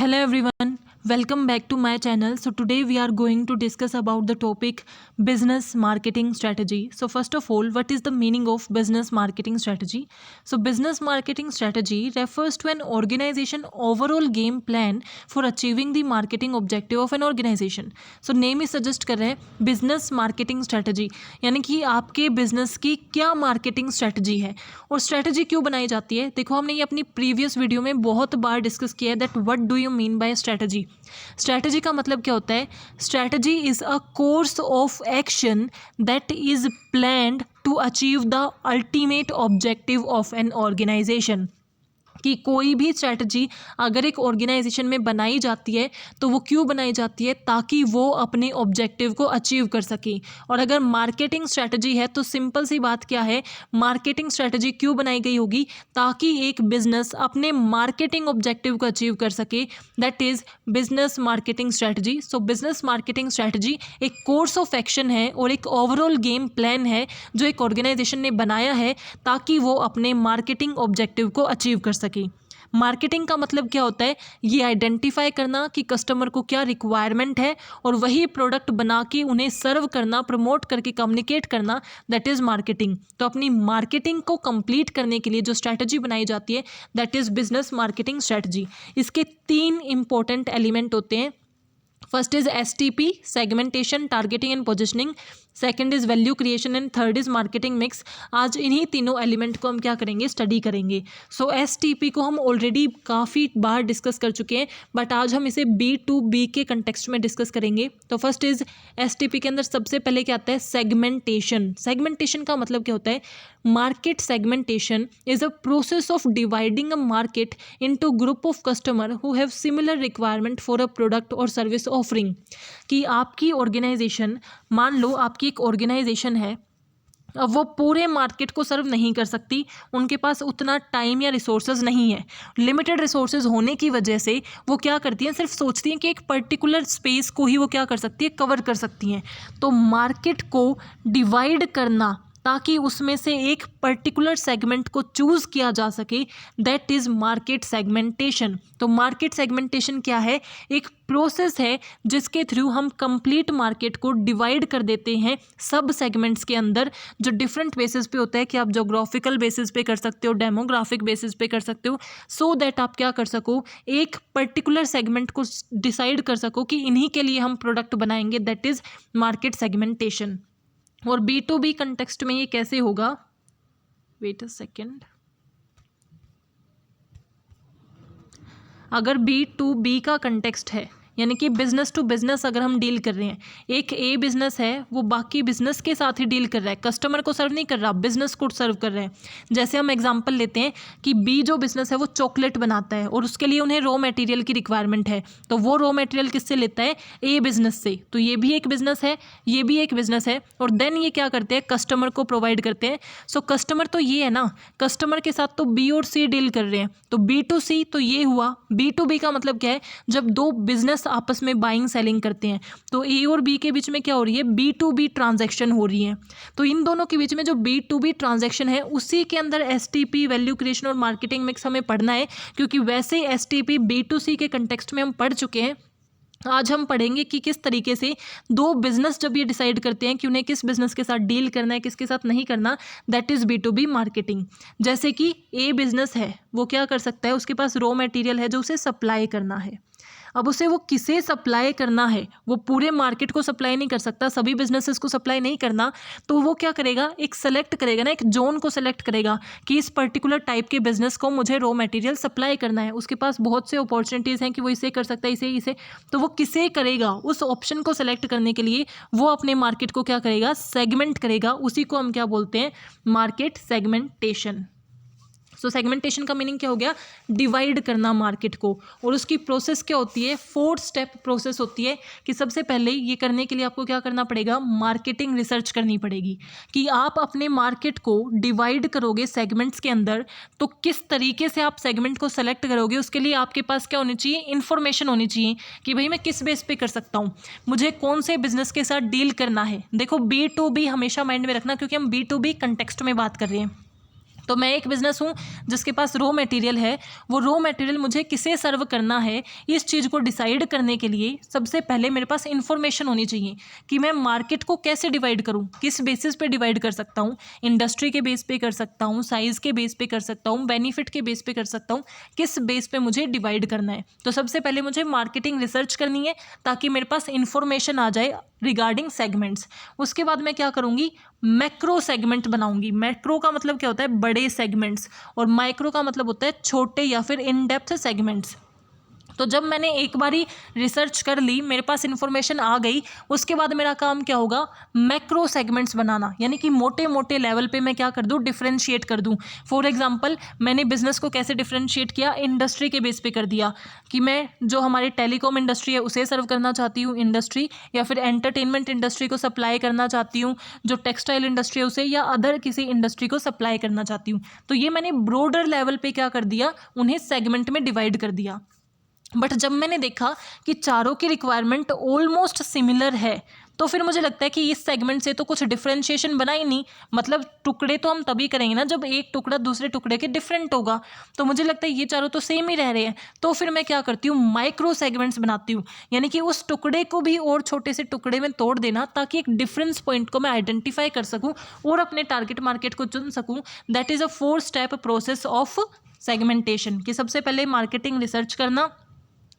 Hello everyone, welcome back to my channel. So today we are going to discuss about the topic business marketing strategy. So first of all, what is the meaning of business marketing strategy? So business marketing strategy refers to an organization overall game plan for achieving the marketing objective of an organization. So name he suggest कर रहे हैं business marketing strategy, यानी कि आपके business की क्या marketing strategy है और strategy क्यों बनाई जाती है. देखो हमने ये अपनी previous वीडियो में बहुत बार डिस्कस किया है that what do you mean by strategy. Strategy का मतलब क्या होता है. Strategy is a course of action that is planned to achieve the ultimate objective of an organization. कि कोई भी स्ट्रैटेजी अगर एक ऑर्गेनाइजेशन में बनाई जाती है तो वो क्यों बनाई जाती है, ताकि वो अपने ऑब्जेक्टिव को अचीव कर सके. और अगर मार्केटिंग स्ट्रैटेजी है तो सिंपल सी बात क्या है, मार्केटिंग स्ट्रैटेजी क्यों बनाई गई होगी, ताकि एक बिजनेस अपने मार्केटिंग ऑब्जेक्टिव को अचीव कर सके. That is business marketing strategy. So business marketing strategy एक कोर्स ऑफ एक्शन है और एक ओवरऑल गेम प्लान है जो एक ऑर्गेनाइजेशन ने बनाया है ताकि वो अपने मार्केटिंग ऑब्जेक्टिव को अचीव कर सके. मार्केटिंग का मतलब क्या होता है, ये आइडेंटिफाई करना कि कस्टमर को क्या रिक्वायरमेंट है और वही प्रोडक्ट बना के उन्हें सर्व करना, प्रमोट करके कम्युनिकेट करना, दैट इज़ मार्केटिंग. तो अपनी मार्केटिंग को कंप्लीट करने के लिए जो स्ट्रैटेजी बनाई जाती है that is business marketing strategy. इसके 3 इंपॉर्टेंट एलिमेंट होते हैं. First is STP, segmentation, targeting and positioning. Second is value creation and third is marketing mix. आज इन्हीं तीनों एलिमेंट को हम क्या करेंगे, स्टडी करेंगे. सो STP को हम ऑलरेडी काफ़ी बार डिस्कस कर चुके हैं, बट आज हम इसे B2B के कंटेक्स्ट में डिस्कस करेंगे. तो फर्स्ट इज STP के अंदर सबसे पहले क्या आता है, सेगमेंटेशन. सेगमेंटेशन का मतलब क्या होता है, market segmentation is a process of dividing a market into group of customer who have similar requirement for a product और सर्विस ऑफरिंग. कि आपकी ऑर्गेनाइजेशन, मान लो आपकी एक ऑर्गेनाइजेशन है, अब वो पूरे मार्केट को सर्व नहीं कर सकती, उनके पास उतना टाइम या रिसोर्सेज नहीं है. लिमिटेड रिसोर्सेज होने की वजह से वो क्या करती हैं, सिर्फ सोचती हैं कि एक पर्टिकुलर स्पेस को ही वो क्या कर सकती है, कवर कर सकती हैं. तो मार्केट को डिवाइड करना ताकि उसमें से एक पर्टिकुलर सेगमेंट को चूज़ किया जा सके, दैट इज़ मार्केट सेगमेंटेशन. तो मार्केट सेगमेंटेशन क्या है, एक प्रोसेस है जिसके थ्रू हम कंप्लीट मार्केट को डिवाइड कर देते हैं सब सेगमेंट्स के अंदर, जो डिफरेंट बेसिस पे होता है. कि आप जोग्राफिकल बेसिस पे कर सकते हो, डेमोग्राफिक बेसिस पे कर सकते हो, सो दैट आप क्या कर सको, एक पर्टिकुलर सेगमेंट को डिसाइड कर सको कि इन्हीं के लिए हम प्रोडक्ट बनाएंगे. That is market segmentation. और B2B कंटेक्स्ट में ये कैसे होगा, वेट अ सेकेंड. अगर B2B का कंटेक्स्ट है, यानी कि बिजनेस टू बिजनेस अगर हम डील कर रहे हैं, एक A बिजनेस है वो बाकी बिजनेस के साथ ही डील कर रहा है, कस्टमर को सर्व नहीं कर रहा, बिजनेस को सर्व कर रहे हैं. जैसे हम एग्जांपल लेते हैं कि B जो बिजनेस है वो चॉकलेट बनाता है और उसके लिए उन्हें रॉ मटेरियल की रिक्वायरमेंट है, तो वो रॉ मटेरियल किससे लेता है, A बिजनेस से. तो ये भी एक बिजनेस है, ये भी एक बिजनेस है, और देन ये क्या करते हैं, कस्टमर को प्रोवाइड करते हैं. सो कस्टमर तो ये है ना, कस्टमर के साथ तो B और C डील कर रहे हैं. तो B2C तो ये हुआ. B2B का मतलब क्या है, जब दो बिजनेस आपस में बाइंग सेलिंग करते हैं तो A और B के बीच में क्या हो रही है, B2B ट्रांजैक्शन हो रही है. तो इन दोनों के बीच में जो B2B ट्रांजैक्शन है उसी के अंदर STP, वैल्यू क्रिएशन और मार्केटिंग मिक्स हमें पढ़ना है, क्योंकि वैसे STP B2C के कंटेक्स्ट में हम पढ़ चुके हैं. आज हम पढ़ेंगे कि किस तरीके से दो बिजनेस जब ये डिसाइड करते हैं कि उन्हें किस बिजनेस के साथ डील करना है, किसके साथ नहीं करना, दैट इज़ B2B मार्केटिंग. जैसे कि A बिजनेस है, वो क्या कर सकता है, उसके पास रॉ मटेरियल है जो उसे सप्लाई करना है. अब उसे वो किसे सप्लाई करना है, वो पूरे मार्केट को सप्लाई नहीं कर सकता, सभी बिजनेसेस को सप्लाई नहीं करना. तो वो क्या करेगा, एक सेलेक्ट करेगा ना, एक जोन को सेलेक्ट करेगा कि इस पर्टिकुलर टाइप के बिजनेस को मुझे रॉ मटेरियल सप्लाई करना है. उसके पास बहुत से अपॉर्चुनिटीज़ हैं कि वो इसे कर सकता है, इसे. तो वो किसे करेगा, उस ऑप्शन को सेलेक्ट करने के लिए वो अपने मार्केट को क्या करेगा, सेगमेंट करेगा. उसी को हम क्या बोलते हैं, मार्केट सेगमेंटेशन. सो सेगमेंटेशन का मीनिंग क्या हो गया, डिवाइड करना मार्केट को. और उसकी प्रोसेस क्या होती है, 4 स्टेप प्रोसेस होती है. कि सबसे पहले ये करने के लिए आपको क्या करना पड़ेगा, मार्केटिंग रिसर्च करनी पड़ेगी. कि आप अपने मार्केट को डिवाइड करोगे सेगमेंट्स के अंदर, तो किस तरीके से आप सेगमेंट को सेलेक्ट करोगे, उसके लिए आपके पास क्या होनी चाहिए, इन्फॉर्मेशन होनी चाहिए. कि भाई मैं किस बेस पे कर सकता हूँ, मुझे कौन से बिजनेस के साथ डील करना है. देखो B2B हमेशा माइंड में रखना, क्योंकि हम B2B कंटेक्स्ट में बात कर रहे हैं. तो मैं एक बिज़नेस हूँ जिसके पास रॉ मटेरियल है, वो रॉ मटेरियल मुझे किसे सर्व करना है, इस चीज़ को डिसाइड करने के लिए सबसे पहले मेरे पास इन्फॉर्मेशन होनी चाहिए कि मैं मार्केट को कैसे डिवाइड करूँ, किस बेसिस पे डिवाइड कर सकता हूँ। इंडस्ट्री के बेस पे कर सकता हूँ, साइज़ के बेस पे कर सकता हूँ, बेनिफिट के बेस पे कर सकता हूँ, किस बेस पे मुझे डिवाइड करना है। तो सबसे पहले मुझे मार्केटिंग रिसर्च करनी है ताकि मेरे पास इन्फॉर्मेशन आ जाए रिगार्डिंग सेगमेंट्स। उसके बाद मैं क्या करूँगी, मैक्रो सेगमेंट बनाऊंगी। मैक्रो का मतलब क्या होता है, बड़े सेगमेंट्स, और माइक्रो का मतलब होता है छोटे या फिर इन डेप्थ सेगमेंट्स। तो जब मैंने एक बारी रिसर्च कर ली, मेरे पास इन्फॉर्मेशन आ गई, उसके बाद मेरा काम क्या होगा, मैक्रो सेगमेंट्स बनाना, यानी कि मोटे मोटे लेवल पे मैं क्या कर दूँ, डिफ्रेंशिएट कर दूँ। फॉर एग्जांपल मैंने बिजनेस को कैसे डिफ्रेंशिएट किया, इंडस्ट्री के बेस पे कर दिया कि मैं जो हमारी टेलीकॉम इंडस्ट्री है उसे सर्व करना चाहती हूँ इंडस्ट्री, या फिर एंटरटेनमेंट इंडस्ट्री को सप्लाई करना चाहती हूँ, जो टेक्सटाइल इंडस्ट्री है उसे, या अदर किसी इंडस्ट्री को सप्लाई करना चाहती हूँ। तो ये मैंने ब्रॉडर लेवल पे क्या कर दिया, उन्हें सेगमेंट में डिवाइड कर दिया। बट जब मैंने देखा कि चारों की रिक्वायरमेंट ऑलमोस्ट सिमिलर है, तो फिर मुझे लगता है कि इस सेगमेंट से तो कुछ डिफरेंशिएशन बना ही नहीं। मतलब टुकड़े तो हम तभी करेंगे ना जब एक टुकड़ा दूसरे टुकड़े के डिफरेंट होगा। तो मुझे लगता है ये चारों तो सेम ही रह रहे हैं, तो फिर मैं क्या करती हूँ, माइक्रो सेगमेंट्स बनाती हूँ, यानी कि उस टुकड़े को भी और छोटे से टुकड़े में तोड़ देना, ताकि एक डिफरेंस पॉइंट को मैं आइडेंटिफाई कर सकूँ और अपने टारगेट मार्केट को चुन सकूँ। That is a 4 step process of segmentation, कि सबसे पहले मार्केटिंग रिसर्च करना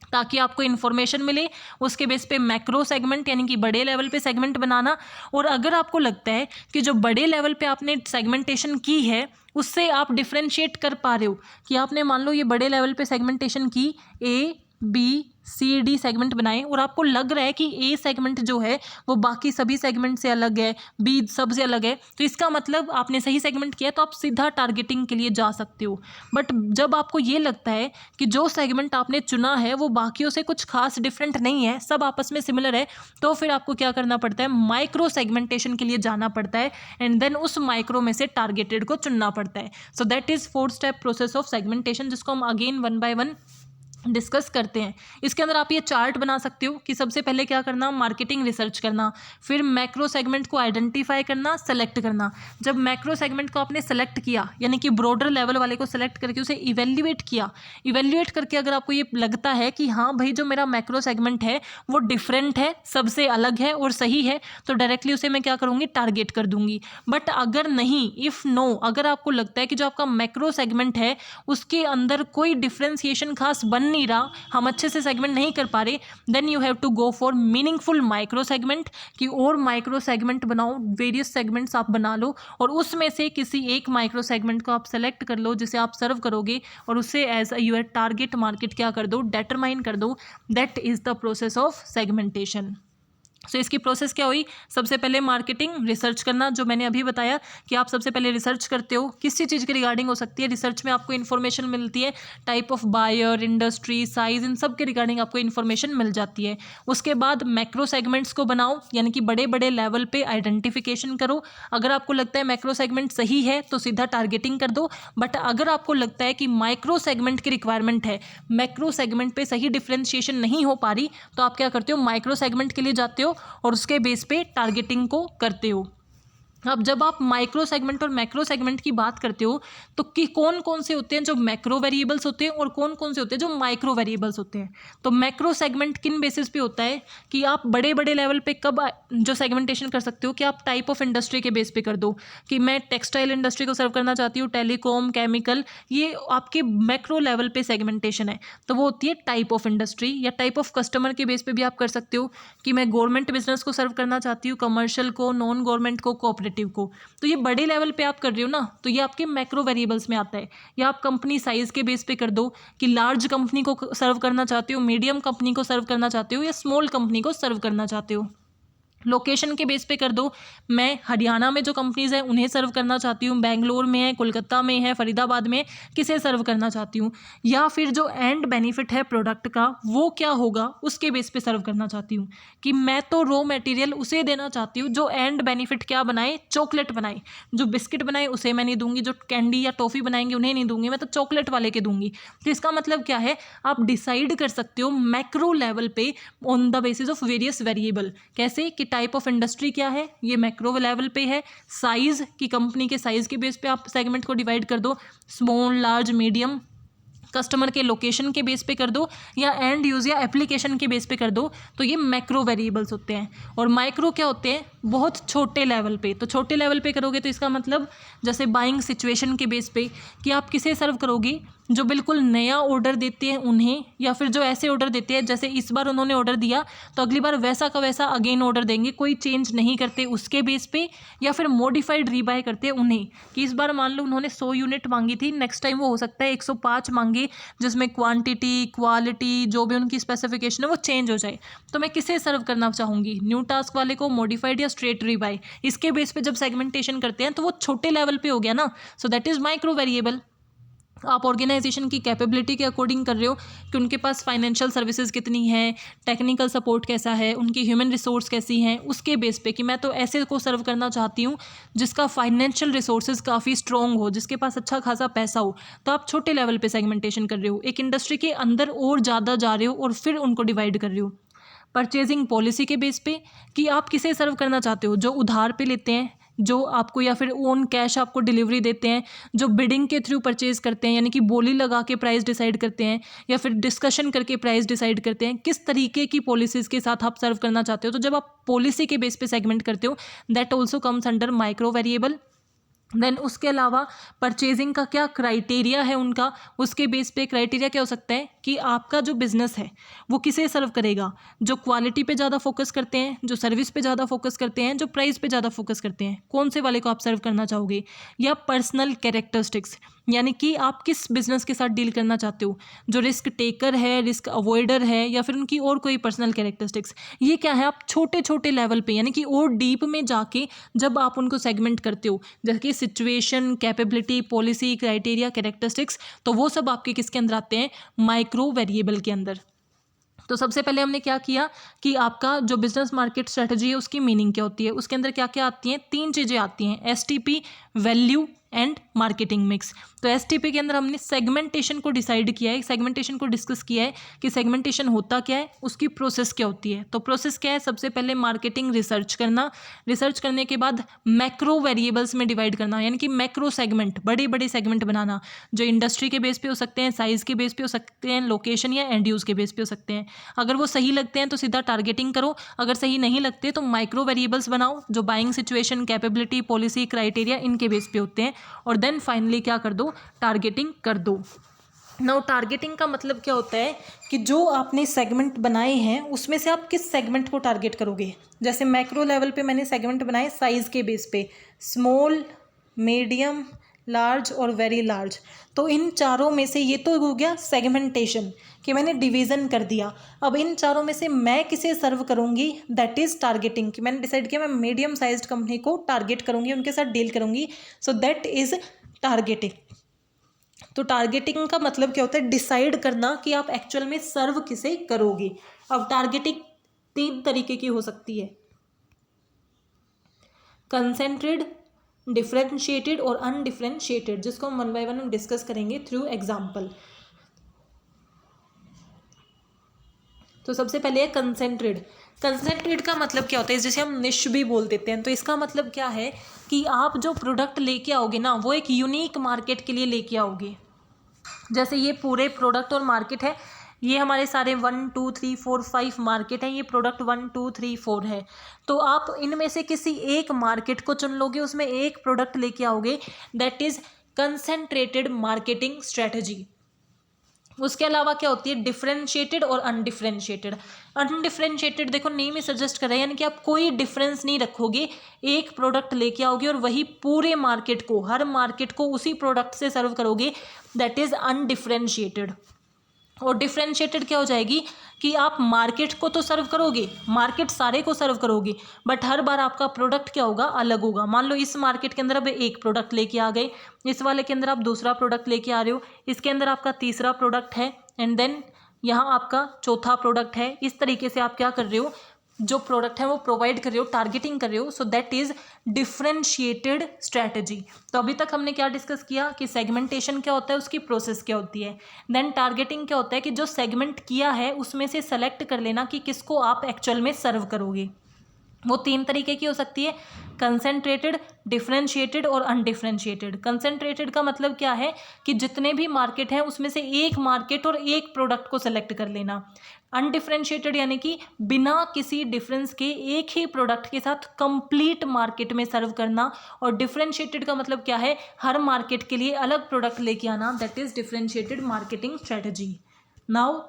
ताकि आपको इन्फॉर्मेशन मिले, उसके बेस पे मैक्रो सेगमेंट यानी कि बड़े लेवल पे सेगमेंट बनाना। और अगर आपको लगता है कि जो बड़े लेवल पे आपने सेगमेंटेशन की है उससे आप डिफरेंशिएट कर पा रहे हो, कि आपने मान लो ये बड़े लेवल पे सेगमेंटेशन की, A B C D segment बनाए, और आपको लग रहा है कि A सेगमेंट जो है वो बाकी सभी सेगमेंट से अलग है, B सबसे अलग है, तो इसका मतलब आपने सही सेगमेंट किया, तो आप सीधा टारगेटिंग के लिए जा सकते हो। बट जब आपको ये लगता है कि जो सेगमेंट आपने चुना है वो बाकियों से कुछ खास डिफरेंट नहीं है, सब आपस में सिमिलर है, तो फिर आपको क्या करना पड़ता है, माइक्रो सेगमेंटेशन के लिए जाना पड़ता है, एंड देन उस माइक्रो में से टारगेटेड को चुनना पड़ता है। So that is 4 step process of segmentation, जिसको हम अगेन 1 बाय 1 डिस्कस करते हैं। इसके अंदर आप ये चार्ट बना सकते हो कि सबसे पहले क्या करना, मार्केटिंग रिसर्च करना, फिर मैक्रो सेगमेंट को आइडेंटिफाई करना, सेलेक्ट करना। जब मैक्रो सेगमेंट को आपने सेलेक्ट किया, यानी कि ब्रॉडर लेवल वाले को सेलेक्ट करके उसे इवेल्युएट किया, इवेल्युएट करके अगर आपको ये लगता है कि हाँ भाई जो मेरा मैक्रो सेगमेंट है वो डिफरेंट है, सबसे अलग है और सही है, तो डायरेक्टली उसे मैं क्या करूँगी, टारगेट कर दूंगी। बट अगर नहीं, इफ़ नो, अगर आपको लगता है कि जो आपका मैक्रो सेगमेंट है उसके अंदर कोई डिफ्रेंसिएशन खास बन नहीं रहा, हम अच्छे से सेगमेंट नहीं कर पा रहे, then you have to go for meaningful micro segment, कि और माइक्रो सेगमेंट बनाओ, वेरियस सेगमेंट्स आप बना लो, और उसमें से किसी एक माइक्रो सेगमेंट को आप सेलेक्ट कर लो जिसे आप सर्व करोगे, और उसे एज यूर टारगेट मार्केट क्या कर दो, डेटरमाइन कर दो। That is the process of segmentation. So इसकी प्रोसेस क्या हुई, सबसे पहले मार्केटिंग रिसर्च करना, जो मैंने अभी बताया कि आप सबसे पहले रिसर्च करते हो, किसी चीज़ की रिगार्डिंग हो सकती है, रिसर्च में आपको इन्फॉर्मेशन मिलती है, type of buyer, industry, size, इन सब के रिगार्डिंग आपको इन्फॉर्मेशन मिल जाती है। उसके बाद मैक्रो सेगमेंट्स को बनाओ, यानी कि बड़े बड़े लेवल पे आइडेंटिफिकेशन करो। अगर आपको लगता है मैक्रो सेगमेंट सही है तो सीधा टारगेटिंग कर दो, बट अगर आपको लगता है कि माइक्रो सेगमेंट की रिक्वायरमेंट है, मैक्रो सेगमेंट पे सही डिफ्रेंशिएशन नहीं हो पा रही, तो आप क्या करते हो, माइक्रो सेगमेंट के लिए जाते हो और उसके बेस पे टारगेटिंग को करते हो। अब जब आप माइक्रो सेगमेंट और मैक्रो सेगमेंट की बात करते हो, तो कि कौन कौन से होते हैं जो मैक्रो वेरिएबल्स होते हैं और कौन कौन से होते हैं जो माइक्रो वेरिएबल्स होते हैं। तो मैक्रो सेगमेंट किन बेसिस पे होता है कि आप बड़े बड़े लेवल पे कब जो सेगमेंटेशन कर सकते हो, कि आप टाइप ऑफ इंडस्ट्री के बेस पे कर दो, कि मैं टेक्सटाइल इंडस्ट्री को सर्व करना चाहती हूँ, टेलीकॉम, केमिकल, ये आपके मैक्रो लेवल पे सेगमेंटेशन है, तो वो होती है टाइप ऑफ इंडस्ट्री। या टाइप ऑफ कस्टमर के बेस पे भी आप कर सकते हो, कि मैं गवर्नमेंट बिजनेस को सर्व करना चाहती हूँ, कमर्शियल को, नॉन गवर्नमेंट को, कोऑपरेटिव को। तो ये बड़े लेवल पे आप कर रहे हो ना, तो ये आपके मैक्रो वेरिएबल्स में आता है। या आप कंपनी साइज के बेस पे कर दो, कि लार्ज कंपनी को सर्व करना चाहते हो, मीडियम कंपनी को सर्व करना चाहते हो, या स्मॉल कंपनी को सर्व करना चाहते हो। लोकेशन के बेस पे कर दो, मैं हरियाणा में जो कंपनीज़ हैं उन्हें सर्व करना चाहती हूँ, बेंगलोर में है, कोलकाता में है, फरीदाबाद में, किसे सर्व करना चाहती हूँ। या फिर जो एंड बेनिफिट है प्रोडक्ट का वो क्या होगा, उसके बेस पे सर्व करना चाहती हूँ, कि मैं तो रॉ मटेरियल उसे देना चाहती हूँ जो एंड बेनिफिट क्या बनाए, चॉकलेट बनाए, जो बिस्किट बनाए उसे मैं नहीं दूंगी, जो कैंडी या टॉफ़ी बनाएंगे उन्हें नहीं दूंगी, मैं तो चॉकलेट वाले के दूंगी। तो इसका मतलब क्या है, आप डिसाइड कर सकते हो मैक्रो लेवल पे on the basis of various variable. कैसे, कि टाइप ऑफ इंडस्ट्री क्या है, ये मैक्रो लेवल पे है। साइज़ की कंपनी के साइज़ के बेस पे आप सेगमेंट को डिवाइड कर दो, स्मॉल, लार्ज, मीडियम, कस्टमर के लोकेशन के बेस पे कर दो या एंड यूज़ या एप्लीकेशन के बेस पे कर दो, तो ये मैक्रो वेरिएबल्स होते हैं। और माइक्रो क्या होते हैं, बहुत छोटे लेवल पे। तो छोटे लेवल पे करोगे तो इसका मतलब जैसे बाइंग सिचुएशन के बेस पे कि आप किसे सर्व करोगे, जो बिल्कुल नया ऑर्डर देते हैं उन्हें, या फिर जो ऐसे ऑर्डर देते हैं जैसे इस बार उन्होंने ऑर्डर दिया तो अगली बार वैसा का वैसा अगेन ऑर्डर देंगे, कोई चेंज नहीं करते उसके बेस पे, या फिर मॉडिफाइड रीबाय करते हैं उन्हें, कि इस बार मान लो उन्होंने 100 यूनिट मांगी थी, नेक्स्ट टाइम वो हो सकता है 105 मांगे, जिसमें क्वांटिटी, क्वालिटी, जो भी उनकी स्पेसिफिकेशन है वो चेंज हो जाए। तो मैं किसे सर्व करना चाहूँगी, न्यू टास्क वाले को, मॉडिफाइड या स्ट्रेट रीबाय। इसके बेस पे जब सेगमेंटेशन करते हैं तो वो छोटे लेवल पे हो गया ना, so that is micro variable. आप ऑर्गेनाइजेशन की कैपेबिलिटी के अकॉर्डिंग कर रहे हो कि उनके पास फाइनेंशियल सर्विसेज कितनी है, टेक्निकल सपोर्ट कैसा है, उनकी ह्यूमन रिसोर्स कैसी हैं, उसके बेस पे कि मैं तो ऐसे को सर्व करना चाहती हूँ जिसका फाइनेंशियल रिसोर्सेज काफ़ी स्ट्रॉन्ग हो, जिसके पास अच्छा खासा पैसा हो। तो आप छोटे लेवल पे सेगमेंटेशन कर रहे हो, एक इंडस्ट्री के अंदर और ज़्यादा जा रहे हो और फिर उनको डिवाइड कर रहे हो। परचेजिंग पॉलिसी के बेस पे कि आप किसे सर्व करना चाहते हो, जो उधार पे लेते हैं, जो आपको या फिर ओन कैश आपको डिलीवरी देते हैं, जो बिडिंग के थ्रू परचेज करते हैं, यानी कि बोली लगा के प्राइस डिसाइड करते हैं, या फिर डिस्कशन करके प्राइस डिसाइड करते हैं, किस तरीके की पॉलिसीज़ के साथ आप सर्व करना चाहते हो। तो जब आप पॉलिसी के बेस पे सेगमेंट करते हो, that also comes under micro variable. Then उसके अलावा परचेजिंग का क्या क्राइटेरिया है उनका, उसके बेस पे क्राइटेरिया क्या हो सकता है कि आपका जो बिज़नेस है वो किसे सर्व करेगा, जो क्वालिटी पे ज़्यादा फोकस करते हैं, जो सर्विस पे ज़्यादा फोकस करते हैं, जो प्राइस पे ज़्यादा फोकस करते हैं, कौन से वाले को आप सर्व करना चाहोगे। या पर्सनल कैरेक्टरिस्टिक्स, यानी कि आप किस बिज़नेस के साथ डील करना चाहते हो, जो रिस्क टेकर है, रिस्क अवॉइडर है, या फिर उनकी और कोई पर्सनल कैरेक्टरिस्टिक्स। ये क्या है, आप छोटे छोटे लेवल पे, यानी कि और डीप में जाके जब आप उनको सेगमेंट करते हो, जैसे कि situation, capability, policy, criteria, characteristics, तो वो सब आपके किसके अंदर आते हैं, माइक्रो वेरिएबल के अंदर। तो सबसे पहले हमने क्या किया कि आपका जो बिजनेस मार्केट स्ट्रेटजी है उसकी मीनिंग क्या होती है, उसके अंदर क्या क्या आती हैं, 3 चीज़ें आती हैं, STP, value and marketing mix. तो एसटीपी के अंदर हमने सेगमेंटेशन को डिसाइड किया है, सेगमेंटेशन को डिस्कस किया है कि सेगमेंटेशन होता क्या है, उसकी प्रोसेस क्या होती है। तो प्रोसेस क्या है, सबसे पहले मार्केटिंग रिसर्च करना, रिसर्च करने के बाद मैक्रो वेरिएबल्स में डिवाइड करना, यानी कि मैक्रो सेगमेंट, बड़े बड़े सेगमेंट बनाना, जो इंडस्ट्री के बेस पे हो सकते हैं, साइज़ के बेस पे हो सकते हैं, लोकेशन या एंड यूज़ के बेस पे हो सकते हैं। अगर वो सही लगते हैं तो सीधा टारगेटिंग करो, अगर सही नहीं लगते तो माइक्रो वेरिएबल्स बनाओ, जो buying situation, capability, policy, criteria, इनके बेस पे होते हैं। और देन फाइनली क्या कर दो, टारगेटिंग कर दो। नाउ टारगेटिंग का मतलब क्या होता है कि जो आपने सेगमेंट बनाए हैं उसमें से आप किस सेगमेंट को टारगेट करोगे। जैसे मैक्रो लेवल पे मैंने सेगमेंट बनाए साइज़ के बेस पे, स्मॉल, मीडियम, लार्ज और वेरी लार्ज। तो इन चारों में से ये तो हो गया सेगमेंटेशन कि मैंने डिवीज़न कर दिया। अब इन चारों में से मैं किसे सर्व करूँगी, दैट इज़ टारगेटिंग, कि मैंने डिसाइड किया मैं मीडियम साइज्ड कंपनी को टारगेट करूँगी, उनके साथ डील करूँगी। So that is targeting. तो टारगेटिंग का मतलब क्या होता है, डिसाइड करना कि आप एक्चुअल में सर्व किसे करोगे। अब टारगेटिंग 3 तरीके की हो सकती है, कंसेंट्रेड, डिफरेंशिएटेड और अनडिफरेंशिएटेड, जिसको हम 1 बाय 1 हम डिस्कस करेंगे थ्रू एग्जाम्पल। तो सबसे पहले है कंसेंट्रेड। कंसेंट्रेड का मतलब क्या होता है, जैसे हम निश भी बोल देते हैं। तो इसका मतलब क्या है कि आप जो प्रोडक्ट लेके आओगे ना, वो एक यूनिक मार्केट के लिए लेके आओगे। जैसे ये पूरे प्रोडक्ट और मार्केट है, ये हमारे सारे 1 2 3 4 5 मार्केट है, ये प्रोडक्ट 1 2 3 4 है। तो आप इनमें से किसी एक मार्केट को चुन लोगे, उसमें एक प्रोडक्ट लेके आओगे, that is concentrated marketing strategy. उसके अलावा क्या होती है, डिफरेंशिएटेड और अनडिफरेंशिएटेड। अनडिफरेंशिएटेड देखो नेम ही सजेस्ट कर रहा है, यानी कि आप कोई डिफरेंस नहीं रखोगे, एक प्रोडक्ट लेके आओगे और वही पूरे मार्केट को, हर मार्केट को उसी प्रोडक्ट से सर्व करोगे, दैट इज अनडिफरेंशिएटेड। और डिफरेंशिएटेड क्या हो जाएगी कि आप मार्केट को तो सर्व करोगे, मार्केट सारे को सर्व करोगे, बट हर बार आपका प्रोडक्ट क्या होगा, अलग होगा। मान लो इस मार्केट के अंदर अब एक प्रोडक्ट लेके आ गए, इस वाले के अंदर आप दूसरा प्रोडक्ट लेके आ रहे हो, इसके अंदर आपका तीसरा प्रोडक्ट है, एंड देन यहाँ आपका चौथा प्रोडक्ट है। इस तरीके से आप क्या कर रहे हो, जो प्रोडक्ट है वो प्रोवाइड कर रहे हो, टारगेटिंग कर रहे हो। So that is differentiated strategy. तो अभी तक हमने क्या डिस्कस किया कि सेगमेंटेशन क्या होता है, उसकी प्रोसेस क्या होती है। देन टारगेटिंग क्या होता है कि जो सेगमेंट किया है उसमें से सेलेक्ट कर लेना कि किसको आप एक्चुअल में सर्व करोगे। वो 3 तरीके की हो सकती है, कंसेंट्रेटेड, डिफरेंशिएटेड और अनडिफरेंशिएटेड। कंसेंट्रेटेड का मतलब क्या है कि जितने भी मार्केट हैं उसमें से एक मार्केट और एक प्रोडक्ट को सेलेक्ट कर लेना। अनडिफरेंशिएटेड यानी कि बिना किसी डिफरेंस के एक ही प्रोडक्ट के साथ कंप्लीट मार्केट में सर्व करना। और डिफरेंशिएटेड का मतलब क्या है, हर मार्केट के लिए अलग प्रोडक्ट लेके आना, that is differentiated marketing strategy. Now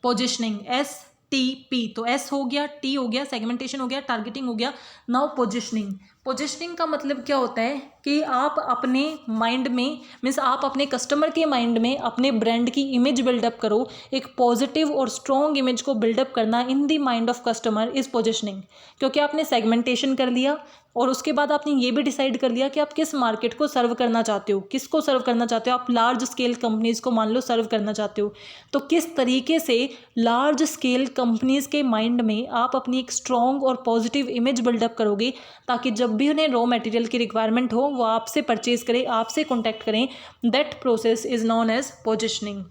positioning, STP, तो S हो गया, T हो गया, सेगमेंटेशन हो गया, टारगेटिंग हो गया। Now positioning. पोजिशनिंग का मतलब क्या होता है कि आप अपने माइंड में, मीन्स आप अपने कस्टमर के माइंड में अपने ब्रांड की इमेज बिल्डअप करो। एक पॉजिटिव और स्ट्रॉन्ग इमेज को बिल्डअप करना in the mind of customer is positioning. क्योंकि आपने सेगमेंटेशन कर लिया और उसके बाद आपने ये भी डिसाइड कर लिया कि आप किस मार्केट को सर्व करना चाहते हो, किसको सर्व करना चाहते हो। आप लार्ज स्केल कंपनीज को मान लो सर्व करना चाहते हो, तो किस तरीके से लार्ज स्केल कंपनीज के माइंड में आप अपनी एक स्ट्रॉन्ग और पॉजिटिव इमेज बिल्डअप करोगे, ताकि जब भी उन्हें रॉ मटेरियल की रिक्वायरमेंट हो वो आपसे परचेज करें, आपसे कॉन्टैक्ट करें। That process is known as positioning.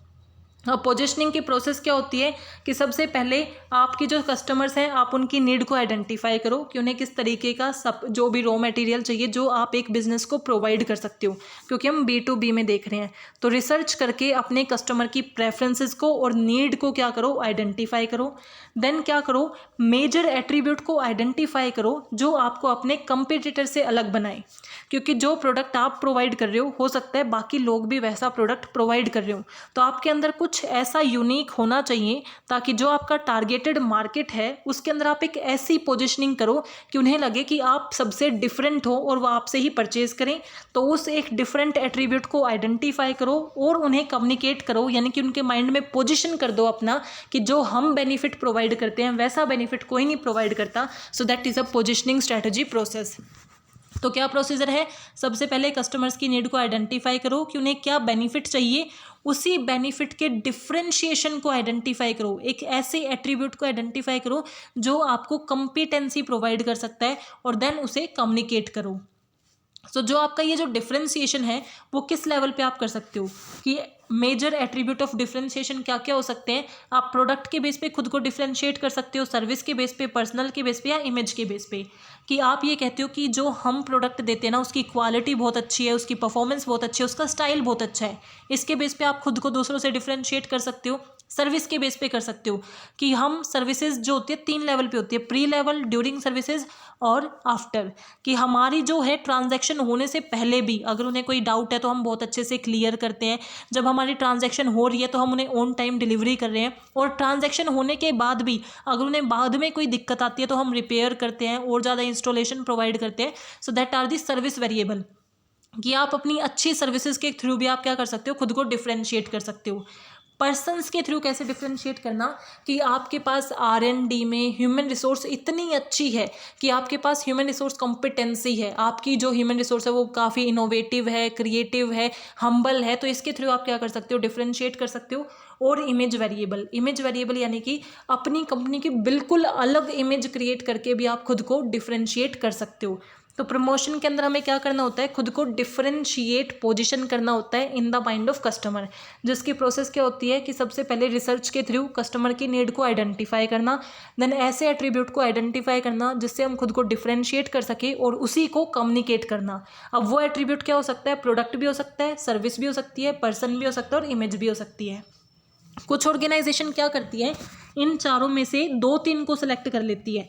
अब पोजिशनिंग की प्रोसेस क्या होती है कि सबसे पहले आपके जो कस्टमर्स हैं आप उनकी नीड को आइडेंटिफाई करो कि उन्हें किस तरीके का सब जो भी रॉ मटेरियल चाहिए जो आप एक बिजनेस को प्रोवाइड कर सकते हो, क्योंकि हम B2B में देख रहे हैं। तो रिसर्च करके अपने कस्टमर की प्रेफरेंसेस को और नीड को क्या करो, आइडेंटिफाई करो। देन क्या करो, मेजर एट्रीब्यूट को आइडेंटिफाई करो जो आपको अपने कंपटीटर से अलग बनाए, क्योंकि जो प्रोडक्ट आप प्रोवाइड कर रहे हो सकता है बाकी लोग भी वैसा प्रोडक्ट प्रोवाइड कर रहे हो। तो आपके अंदर कुछ ऐसा यूनिक होना चाहिए ताकि जो आपका टारगेटेड मार्केट है उसके अंदर आप एक ऐसी पोजीशनिंग करो कि उन्हें लगे कि आप सबसे डिफरेंट हो और वो आपसे ही परचेज करें। तो उस एक डिफरेंट एट्रीब्यूट को आइडेंटिफाई करो और उन्हें कम्युनिकेट करो, यानी कि उनके माइंड में पोजीशन कर दो अपना कि जो हम बेनिफिट प्रोवाइड करते हैं वैसा बेनिफिट कोई नहीं प्रोवाइड करता। So that is a positioning strategy process. तो क्या प्रोसीजर है, सबसे पहले कस्टमर्स की नीड को आइडेंटिफाई करो कि उन्हें क्या बेनिफिट चाहिए, उसी बेनिफिट के डिफरेंशिएशन को आइडेंटिफाई करो, एक ऐसे एट्रीब्यूट को आइडेंटिफाई करो जो आपको कॉम्पिटेंसी प्रोवाइड कर सकता है, और देन उसे कम्युनिकेट करो। सो जो आपका ये जो डिफरेंशिएशन है वो किस लेवल पे आप कर सकते हो कि मेजर एट्रीब्यूट ऑफ डिफरेंशिएशन क्या क्या हो सकते हैं। आप प्रोडक्ट के बेस पे खुद को डिफरेंशिएट कर सकते हो, सर्विस के बेस पे, पर्सनल के बेस पे या इमेज के बेस पे। कि आप ये कहते हो कि जो हम प्रोडक्ट देते हैं ना उसकी क्वालिटी बहुत अच्छी है, उसकी परफॉर्मेंस बहुत अच्छी है, उसका स्टाइल बहुत अच्छा है। इसके बेस पे आप खुद को दूसरों से डिफरेंशिएट कर सकते हो। सर्विस के बेस पे कर सकते हो कि हम सर्विसेज जो होती है 3 लेवल पे होती है, प्री लेवल, ड्यूरिंग सर्विसेज और आफ्टर। कि हमारी जो है ट्रांजैक्शन होने से पहले भी अगर उन्हें कोई डाउट है तो हम बहुत अच्छे से क्लियर करते हैं। जब हमारी ट्रांजैक्शन हो रही है तो हम उन्हें ऑन टाइम डिलीवरी कर रहे हैं, और ट्रांजैक्शन होने के बाद भी अगर उन्हें बाद में कोई दिक्कत आती है तो हम रिपेयर करते हैं और ज़्यादा इंस्टॉलेशन प्रोवाइड करते हैं। So that are the service variable. कि आप अपनी अच्छी सर्विसेज के थ्रू भी आप क्या कर सकते हो, खुद को डिफरेंशिएट कर सकते हो। पर्सन्स के थ्रू कैसे डिफरेंशिएट करना कि आपके पास R&D में ह्यूमन रिसोर्स इतनी अच्छी है कि आपके पास ह्यूमन रिसोर्स कॉम्पिटेंसी है, आपकी जो ह्यूमन रिसोर्स है वो काफ़ी इनोवेटिव है, क्रिएटिव है, हम्बल है। तो इसके थ्रू आप क्या कर सकते हो, डिफरेंशिएट कर सकते हो। और इमेज वेरिएबल यानी कि अपनी कंपनी की बिल्कुल अलग इमेज क्रिएट करके भी आप खुद को डिफरेंशिएट कर सकते हो। तो प्रमोशन के अंदर हमें क्या करना होता है, खुद को डिफरेंशिएट पोजीशन करना होता है in the mind of customer. जिसकी प्रोसेस क्या होती है कि सबसे पहले रिसर्च के थ्रू कस्टमर की नीड को आइडेंटिफाई करना, देन ऐसे एट्रीब्यूट को आइडेंटिफाई करना जिससे हम खुद को डिफरेंशिएट कर सके और उसी को कम्युनिकेट करना। अब वो एट्रीब्यूट क्या हो सकता है, प्रोडक्ट भी हो सकता है, सर्विस भी हो सकती है, पर्सन भी हो सकता है और इमेज भी हो सकती है। कुछ ऑर्गेनाइजेशन क्या करती है, इन चारों में से 2-3 को सिलेक्ट कर लेती है।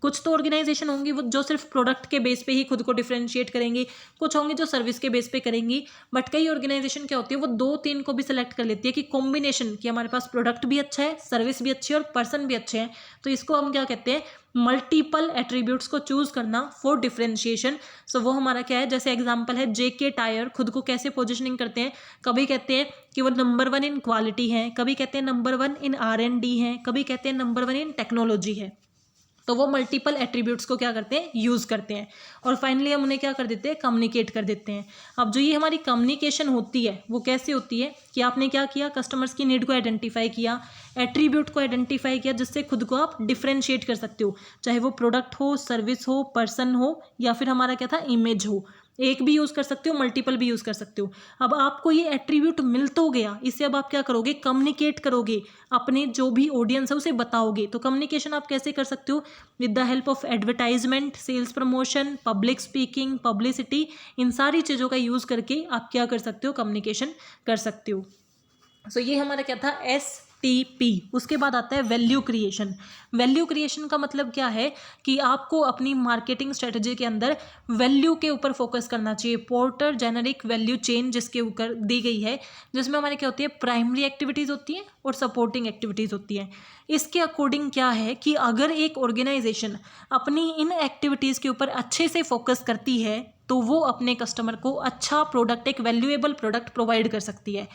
कुछ तो ऑर्गेनाइजेशन होंगी वो जो सिर्फ प्रोडक्ट के बेस पे ही खुद को डिफरेंशिएट करेंगी, कुछ होंगी जो सर्विस के बेस पे करेंगी। बट कई ऑर्गेनाइजेशन क्या होती है वो 2-3 को भी सिलेक्ट कर लेती है कि कॉम्बिनेशन, कि हमारे पास प्रोडक्ट भी अच्छा है, सर्विस भी अच्छी है और पर्सन भी अच्छे हैं। तो इसको हम क्या कहते हैं, मल्टीपल एट्रीब्यूट्स को चूज करना फॉर डिफरेंशिएशन। सो वो हमारा क्या है, जैसे एग्जांपल है JK टायर खुद को कैसे पोजीशनिंग करते हैं। कभी कहते हैं कि वो नंबर 1 इन क्वालिटी है, कभी कहते हैं नंबर 1 इन R&D है, कभी कहते हैं नंबर 1 इन टेक्नोलॉजी है। तो वो मल्टीपल एट्रीब्यूट्स को क्या करते हैं, यूज़ करते हैं। और फाइनली हम उन्हें क्या कर देते हैं, कम्युनिकेट कर देते हैं। अब जो ये हमारी कम्युनिकेशन होती है वो कैसे होती है कि आपने क्या किया, कस्टमर्स की नीड को आइडेंटिफाई किया, एट्रीब्यूट को आइडेंटिफाई किया जिससे खुद को आप डिफरेंशिएट कर सकते हो, चाहे वो प्रोडक्ट हो, सर्विस हो, पर्सन हो या फिर हमारा क्या था, इमेज हो। एक भी यूज़ कर सकते हो, मल्टीपल भी यूज़ कर सकते हो। अब आपको ये एट्रीब्यूट मिल तो गया, इससे अब आप क्या करोगे, कम्युनिकेट करोगे, अपने जो भी ऑडियंस है उसे बताओगे। तो कम्युनिकेशन आप कैसे कर सकते हो, with the help of advertisement, sales promotion, public speaking, publicity, इन सारी चीज़ों का यूज़ करके आप क्या कर सकते हो, कम्युनिकेशन कर सकते हो। सो ये हमारा क्या था, STP। उसके बाद आता है वैल्यू क्रिएशन। वैल्यू क्रिएशन का मतलब क्या है कि आपको अपनी मार्केटिंग स्ट्रेटजी के अंदर वैल्यू के ऊपर फोकस करना चाहिए। पोर्टर जेनेरिक वैल्यू चेन जिसके ऊपर दी गई है, जिसमें हमारे क्या होती है, प्राइमरी एक्टिविटीज़ होती हैं और सपोर्टिंग एक्टिविटीज़ होती हैं। इसके अकॉर्डिंग क्या है कि अगर एक ऑर्गेनाइजेशन अपनी इन एक्टिविटीज़ के ऊपर अच्छे से फोकस करती है तो वो अपने कस्टमर को अच्छा प्रोडक्ट, एक वैल्यूएबल प्रोडक्ट प्रोवाइड कर सकती है।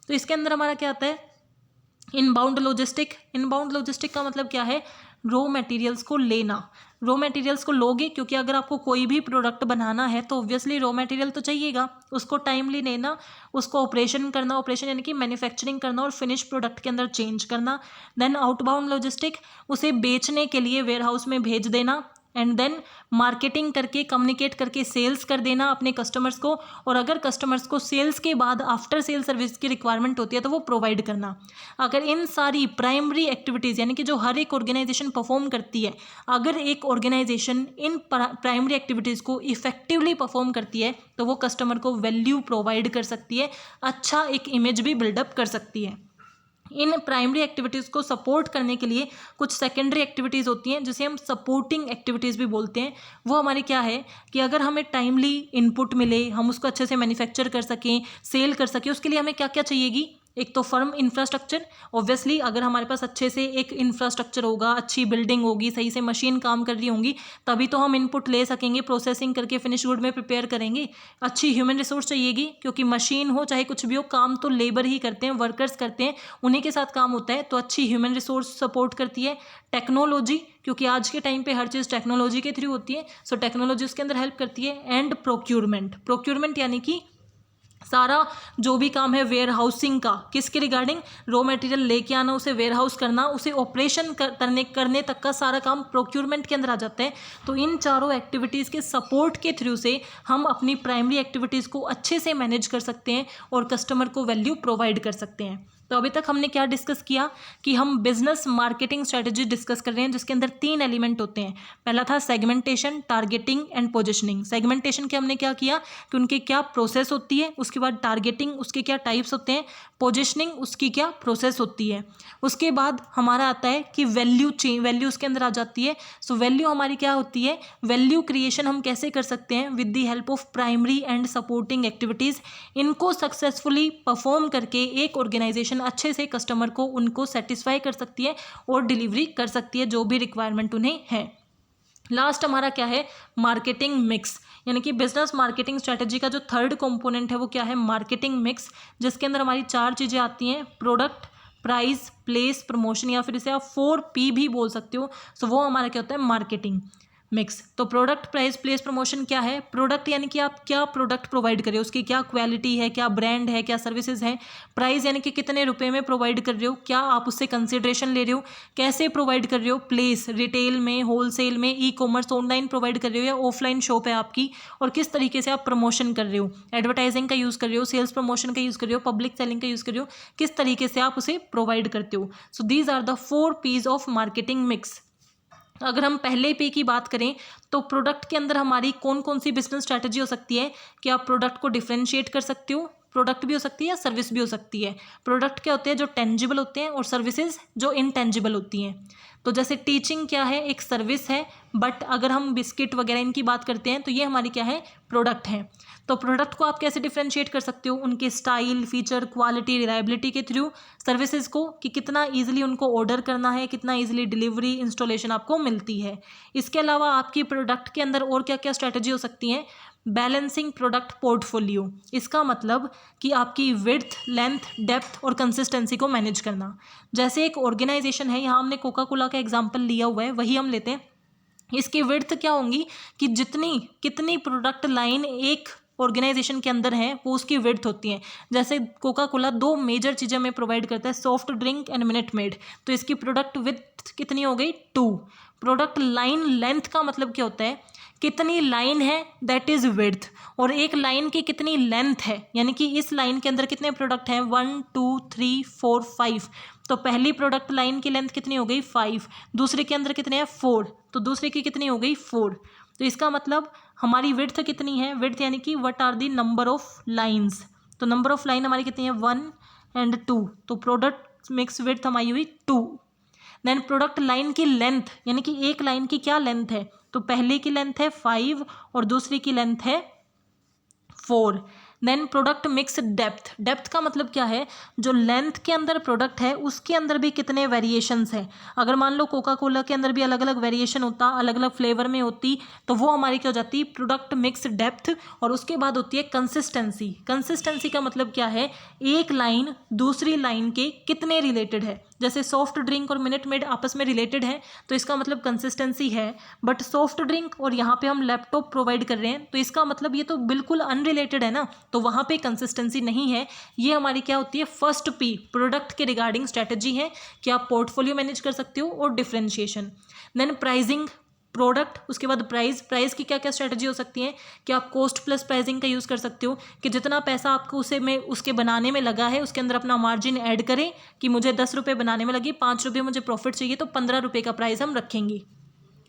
तो इसके अंदर हमारा क्या आता है, इनबाउंड लॉजिस्टिक। इनबाउंड लॉजिस्टिक का मतलब क्या है, रॉ मटेरियल्स को लेना। रॉ मटेरियल्स को लोगे क्योंकि अगर आपको कोई भी प्रोडक्ट बनाना है तो ऑब्वियसली रॉ मटेरियल तो चाहिएगा, उसको टाइमली लेना, उसको ऑपरेशन करना, ऑपरेशन यानी कि मैन्युफैक्चरिंग करना और फिनिश प्रोडक्ट के अंदर चेंज करना। देन आउटबाउंड लॉजिस्टिक, उसे बेचने के लिए वेयर हाउस में भेज देना, एंड देन मार्केटिंग करके, कम्युनिकेट करके सेल्स कर देना अपने कस्टमर्स को, और अगर कस्टमर्स को सेल्स के बाद आफ्टर सेल सर्विस की रिक्वायरमेंट होती है तो वो प्रोवाइड करना। अगर इन सारी प्राइमरी एक्टिविटीज़ यानी कि जो हर एक ऑर्गेनाइजेशन परफॉर्म करती है, अगर एक ऑर्गेनाइजेशन इन प्राइमरी एक्टिविटीज़ को इफेक्टिवली परफॉर्म करती है तो वो कस्टमर को वैल्यू प्रोवाइड कर सकती है, अच्छा एक इमेज भी बिल्डअप कर सकती है। इन प्राइमरी एक्टिविटीज़ को सपोर्ट करने के लिए कुछ सेकेंडरी एक्टिविटीज़ होती हैं जिसे हम सपोर्टिंग एक्टिविटीज़ भी बोलते हैं। वो हमारी क्या है कि अगर हमें टाइमली इनपुट मिले, हम उसको अच्छे से मैन्युफैक्चर कर सकें, सेल कर सकें, उसके लिए हमें क्या क्या चाहिएगी, एक तो फर्म इंफ्रास्ट्रक्चर। ऑब्वियसली अगर हमारे पास अच्छे से एक इंफ्रास्ट्रक्चर होगा, अच्छी बिल्डिंग होगी, सही से मशीन काम कर रही होंगी, तभी तो हम इनपुट ले सकेंगे, प्रोसेसिंग करके फिनिश गुड में प्रिपेयर करेंगे। अच्छी ह्यूमन रिसोर्स चाहिएगी क्योंकि मशीन हो चाहे कुछ भी हो, काम तो लेबर ही करते हैं, वर्कर्स करते हैं, उन्हीं के साथ काम होता है, तो अच्छी ह्यूमन रिसोर्स सपोर्ट करती है। टेक्नोलॉजी, क्योंकि आज के टाइम पे हर चीज़ टेक्नोलॉजी के थ्रू होती है, सो टेक्नोलॉजी उसके अंदर हेल्प करती है। एंड प्रोक्यूरमेंट, प्रोक्यूरमेंट यानी कि सारा जो भी काम है वेयर हाउसिंग का, किसके रिगार्डिंग, रॉ मटेरियल लेके आना, उसे वेयर हाउस करना, उसे ऑपरेशन करने तक का सारा काम प्रोक्यूरमेंट के अंदर आ जाता है। तो इन चारों एक्टिविटीज़ के सपोर्ट के थ्रू से हम अपनी प्राइमरी एक्टिविटीज़ को अच्छे से मैनेज कर सकते हैं और कस्टमर को वैल्यू प्रोवाइड कर सकते हैं। तो अभी तक हमने क्या डिस्कस किया कि हम बिजनेस मार्केटिंग स्ट्रेटजी डिस्कस कर रहे हैं जिसके अंदर 3 एलिमेंट होते हैं। पहला था segmentation, targeting and positioning. Segmentation के हमने क्या किया कि उनके क्या प्रोसेस होती है, उसके बाद टारगेटिंग, उसके क्या टाइप्स होते हैं, पोजिशनिंग, उसकी क्या प्रोसेस होती है। उसके बाद हमारा आता है कि वैल्यू चेन, वैल्यू उसके अंदर आ जाती है। सो वैल्यू हमारी क्या होती है, वैल्यू क्रिएशन हम कैसे कर सकते हैं, with the help of primary and supporting activities. इनको सक्सेसफुली परफॉर्म करके एक ऑर्गेनाइजेशन अच्छे से कस्टमर को उनको सेटिस्फाई कर सकती है और डिलीवरी कर सकती है जो भी रिक्वायरमेंट उन्हें है। लास्ट हमारा क्या है, मार्केटिंग मिक्स, यानी कि बिजनेस मार्केटिंग स्ट्रेटजी का जो थर्ड कंपोनेंट है वो क्या है, मार्केटिंग मिक्स, जिसके अंदर हमारी 4 चीज़ें आती हैं, प्रोडक्ट, प्राइस, प्लेस, प्रमोशन, या फिर इसे आप 4P भी बोल सकते हो। सो वो हमारा क्या होता है, मार्केटिंग मिक्स। तो प्रोडक्ट, प्राइस, प्लेस, प्रमोशन क्या है, प्रोडक्ट यानी कि आप क्या प्रोडक्ट प्रोवाइड कर रहे हो, उसकी क्या क्वालिटी है, क्या ब्रांड है, क्या सर्विसेज है। प्राइस यानी कि कितने रुपए में प्रोवाइड कर रहे हो, क्या आप उससे कंसिडरेशन ले रहे हो, कैसे प्रोवाइड कर रहे हो। प्लेस, रिटेल में, होलसेल में, ई कॉमर्स, ऑनलाइन प्रोवाइड कर रहे हो या ऑफलाइन शॉप है आपकी, और किस तरीके से आप प्रमोशन कर रहे हो, एडवर्टाइजिंग का यूज़ कर रहे हो, सेल्स प्रमोशन का यूज़ कर रहे हो, पब्लिक सेलिंग का यूज़ कर रहे हो, किस तरीके से आप उसे प्रोवाइड करते हो। So these are the 4Ps of marketing mix. अगर हम पहले पे की बात करें तो प्रोडक्ट के अंदर हमारी कौन कौन सी बिजनेस स्ट्रैटेजी हो सकती है कि आप प्रोडक्ट को डिफरेंशिएट कर सकते हो। प्रोडक्ट भी हो सकती है या सर्विस भी हो सकती है। प्रोडक्ट क्या होते हैं, जो टेंजिबल होते हैं, और सर्विसेज जो इनटेंजिबल होती हैं। तो जैसे टीचिंग क्या है, एक सर्विस है, बट अगर हम बिस्किट वगैरह इनकी बात करते हैं तो ये हमारी क्या है, प्रोडक्ट है। तो प्रोडक्ट को आप कैसे डिफरेंशिएट कर सकते हो, उनके स्टाइल, फीचर, क्वालिटी, रिलायबिलिटी के थ्रू। सर्विसेज को कि कितना ईजिली उनको ऑर्डर करना है, कितना ईजिली डिलीवरी, इंस्टॉलेशन आपको मिलती है। इसके अलावा आपकी प्रोडक्ट के अंदर और क्या क्या स्ट्रैटेजी हो सकती हैं, बैलेंसिंग प्रोडक्ट पोर्टफोलियो। इसका मतलब कि आपकी विड्थ, लेंथ, डेप्थ और कंसिस्टेंसी को मैनेज करना। जैसे एक ऑर्गेनाइजेशन है, यहाँ हमने कोका कोला का एग्जाम्पल लिया हुआ है, वही हम लेते हैं। इसकी विड्थ क्या होंगी कि कितनी प्रोडक्ट लाइन एक ऑर्गेनाइजेशन के अंदर है वो उसकी विड्थ होती है। जैसे कोका कोला 2 मेजर चीज़ें में प्रोवाइड करता है, soft drink and minute made. तो इसकी प्रोडक्ट विड्थ कितनी हो गई, 2। प्रोडक्ट लाइन लेंथ का मतलब क्या होता है कितनी लाइन है दैट इज़ विड्थ, और एक लाइन की कितनी लेंथ है, यानी कि इस लाइन के अंदर कितने प्रोडक्ट हैं 1 2 3 4 5। तो पहली प्रोडक्ट लाइन की लेंथ कितनी हो गई 5, दूसरे के अंदर कितने हैं 4, तो दूसरे की कितनी हो गई 4। तो इसका मतलब हमारी विड्थ कितनी है, विड्थ यानी कि what are the number of lines, तो नंबर ऑफ लाइन हमारी कितनी है 1 एंड 2, तो प्रोडक्ट मिक्स विड्थ हमारी हुई 2। देन प्रोडक्ट लाइन की लेंथ, यानी कि एक लाइन की क्या लेंथ है, तो पहले की लेंथ है 5 और दूसरी की लेंथ है 4। Then product mix depth, depth का मतलब क्या है, जो लेंथ के अंदर प्रोडक्ट है उसके अंदर भी कितने वेरिएशंस हैं। अगर मान लो कोका कोला के अंदर भी अलग अलग वेरिएशन होता, अलग अलग फ्लेवर में होती, तो वो हमारी क्या हो जाती प्रोडक्ट मिक्स डेप्थ। और उसके बाद होती है कंसिस्टेंसी। कंसिस्टेंसी का मतलब क्या है, एक लाइन दूसरी लाइन के कितने रिलेटेड है। जैसे सॉफ्ट ड्रिंक और मिनट मेड आपस में रिलेटेड है तो इसका मतलब कंसिस्टेंसी है, बट सॉफ्ट ड्रिंक और यहाँ पे हम लैपटॉप प्रोवाइड कर रहे हैं तो इसका मतलब ये तो बिल्कुल अनरिलेटेड है ना, तो वहाँ पे कंसिस्टेंसी नहीं है। ये हमारी क्या होती है फर्स्ट पी, प्रोडक्ट के रिगार्डिंग स्ट्रैटेजी है कि आप पोर्टफोलियो मैनेज कर सकते हो, और डिफरेंशिएशन। देन प्राइसिंग, प्रोडक्ट, उसके बाद प्राइस, प्राइस की क्या क्या स्ट्रैटेजी हो सकती है कि आप कॉस्ट प्लस प्राइसिंग का यूज़ कर सकते हो, कि जितना पैसा आपको उसे में उसके बनाने में लगा है उसके अंदर अपना मार्जिन ऐड करें, कि मुझे 10 रुपये बनाने में लगी, 5 रुपये मुझे प्रॉफिट चाहिए तो 15 रुपये का प्राइस हम रखेंगे,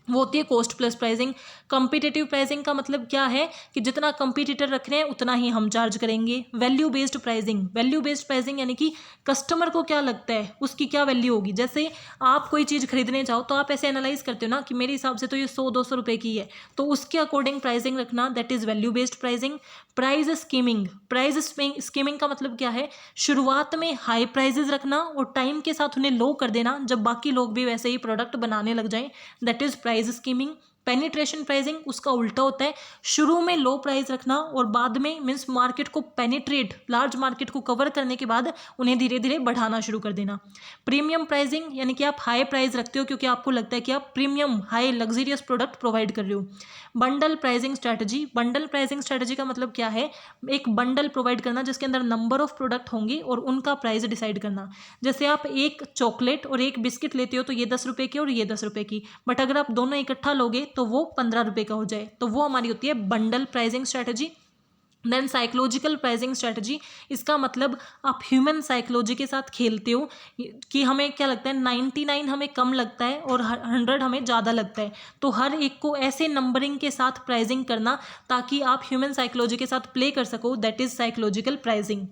वो होती है cost plus pricing. Competitive pricing का मतलब क्या है कि जितना कंपीटिटर रख रहे हैं उतना ही हम चार्ज करेंगे। Value based pricing, value based pricing यानी कि कस्टमर को क्या लगता है उसकी क्या वैल्यू होगी। जैसे आप कोई चीज़ खरीदने जाओ तो आप ऐसे एनालाइज करते हो ना कि मेरे हिसाब से तो ये 100-200 रुपये की है, तो उसके अकॉर्डिंग प्राइसिंग रखना, that is value based pricing. Price skimming, price skimming का मतलब क्या है, शुरुआत में हाई प्राइजेस रखना और टाइम के साथ उन्हें लो कर देना जब बाकी लोग भी वैसे ही प्रोडक्ट बनाने लग जाएं, that is price skimming. Penetration pricing उसका उल्टा होता है, शुरू में लो प्राइस रखना और बाद में मीन्स मार्केट को पेनिट्रेट, लार्ज मार्केट को कवर करने के बाद उन्हें धीरे धीरे बढ़ाना शुरू कर देना। प्रीमियम प्राइसिंग यानी कि आप हाई प्राइस रखते हो क्योंकि आपको लगता है कि आप premium high luxurious product provide कर रहे हो। Bundle pricing strategy, bundle pricing strategy का मतलब क्या है, एक बंडल प्रोवाइड करना जिसके अंदर नंबर ऑफ प्रोडक्ट होंगे और उनका प्राइस डिसाइड करना। जैसे आप एक चॉकलेट और एक बिस्किट लेते हो तो ये 10 रुपये की और ये 10 रुपये की, बट अगर आप दोनों इकट्ठा लोगे तो वो 15 रुपये का हो जाए, तो वो हमारी होती है bundle pricing strategy. Then psychological pricing strategy, इसका मतलब आप ह्यूमन साइकोलॉजी के साथ खेलते हो कि हमें क्या लगता है 99 हमें कम लगता है और 100 हमें ज़्यादा लगता है, तो हर एक को ऐसे नंबरिंग के साथ प्राइसिंग करना ताकि आप ह्यूमन साइकोलॉजी के साथ प्ले कर सको, दैट इज़ साइकोलॉजिकल प्राइसिंग।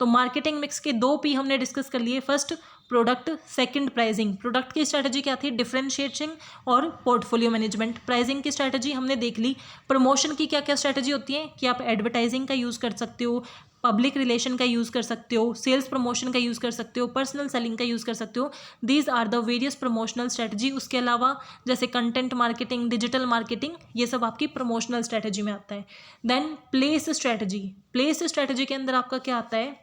तो मार्केटिंग मिक्स के 2 P हमने डिस्कस कर लिए, first product, second pricing. Product की स्ट्रैटेजी क्या थी, डिफरेंशिएटिंग और पोर्टफोलियो मैनेजमेंट। प्राइसिंग की स्ट्रैटेजी हमने देख ली। प्रमोशन की क्या क्या स्ट्रैटेजी होती है कि आप एडवर्टाइजिंग का यूज़ कर सकते हो, पब्लिक रिलेशन का यूज़ कर सकते हो, सेल्स प्रमोशन का यूज़ कर सकते हो, पर्सनल सेलिंग का यूज़ कर सकते हो। These are the various promotional strategy. उसके अलावा जैसे कंटेंट मार्केटिंग, डिजिटल मार्केटिंग, ये सब आपकी प्रमोशनल स्ट्रैटेजी में आता है। Then place strategy, place strategy के अंदर आपका क्या आता है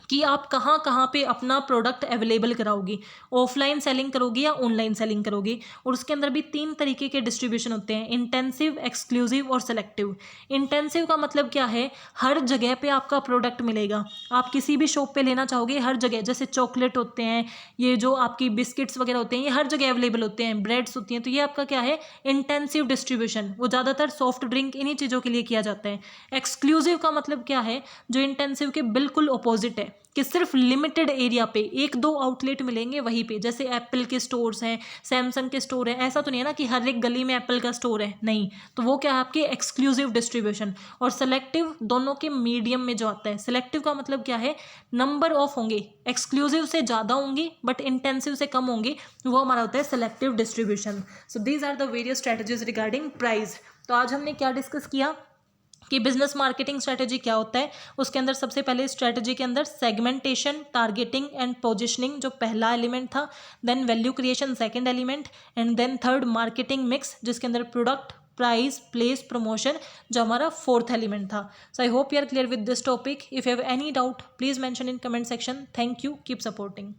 कि आप कहाँ कहाँ पे अपना प्रोडक्ट अवेलेबल कराओगे, ऑफलाइन सेलिंग करोगे या ऑनलाइन सेलिंग करोगे। और उसके अंदर भी 3 तरीके के डिस्ट्रीब्यूशन होते हैं, इंटेंसिव, एक्सक्लूसिव और सेलेक्टिव। इंटेंसिव का मतलब क्या है, हर जगह पे आपका प्रोडक्ट मिलेगा, आप किसी भी शॉप पे लेना चाहोगे हर जगह, जैसे चॉकलेट होते हैं, ये जो आपकी बिस्किट्स वगैरह होते हैं ये हर जगह अवेलेबल होते हैं, ब्रेड्स होती हैं, तो ये आपका क्या है इंटेंसिव डिस्ट्रीब्यूशन। वो ज़्यादातर सॉफ्ट ड्रिंक इन्हीं चीज़ों के लिए किया जाता है। एक्सक्लूसिव का मतलब क्या है, जो इंटेंसिव के बिल्कुल अपोजिट है, कि सिर्फ लिमिटेड एरिया पे 1-2 आउटलेट मिलेंगे वहीं पे, जैसे एप्पल के स्टोर्स हैं, सैमसंग के स्टोर हैं, ऐसा तो नहीं है ना कि हर एक गली में एप्पल का स्टोर है, नहीं, तो वो क्या है आपके एक्सक्लूसिव डिस्ट्रीब्यूशन। और सेलेक्टिव दोनों के मीडियम में जो आता है। सेलेक्टिव का मतलब क्या है, नंबर ऑफ होंगे, एक्सक्लूसिव से ज़्यादा होंगे बट इंटेंसिव से कम होंगे, वो हमारा होता है selective distribution. So these are the various strategies regarding price. तो आज हमने क्या डिस्कस किया कि बिजनेस मार्केटिंग स्ट्रैटेजी क्या होता है। उसके अंदर सबसे पहले स्ट्रैटेजी के अंदर सेगमेंटेशन, टारगेटिंग एंड पोजिशनिंग जो पहला एलिमेंट था, then value creation second element, and then third marketing mix जिसके अंदर प्रोडक्ट, प्राइस, प्लेस, प्रमोशन जो हमारा फोर्थ एलिमेंट था। So I hope you are clear with this topic. If you have any doubt please mention in comment section. Thank you, keep supporting.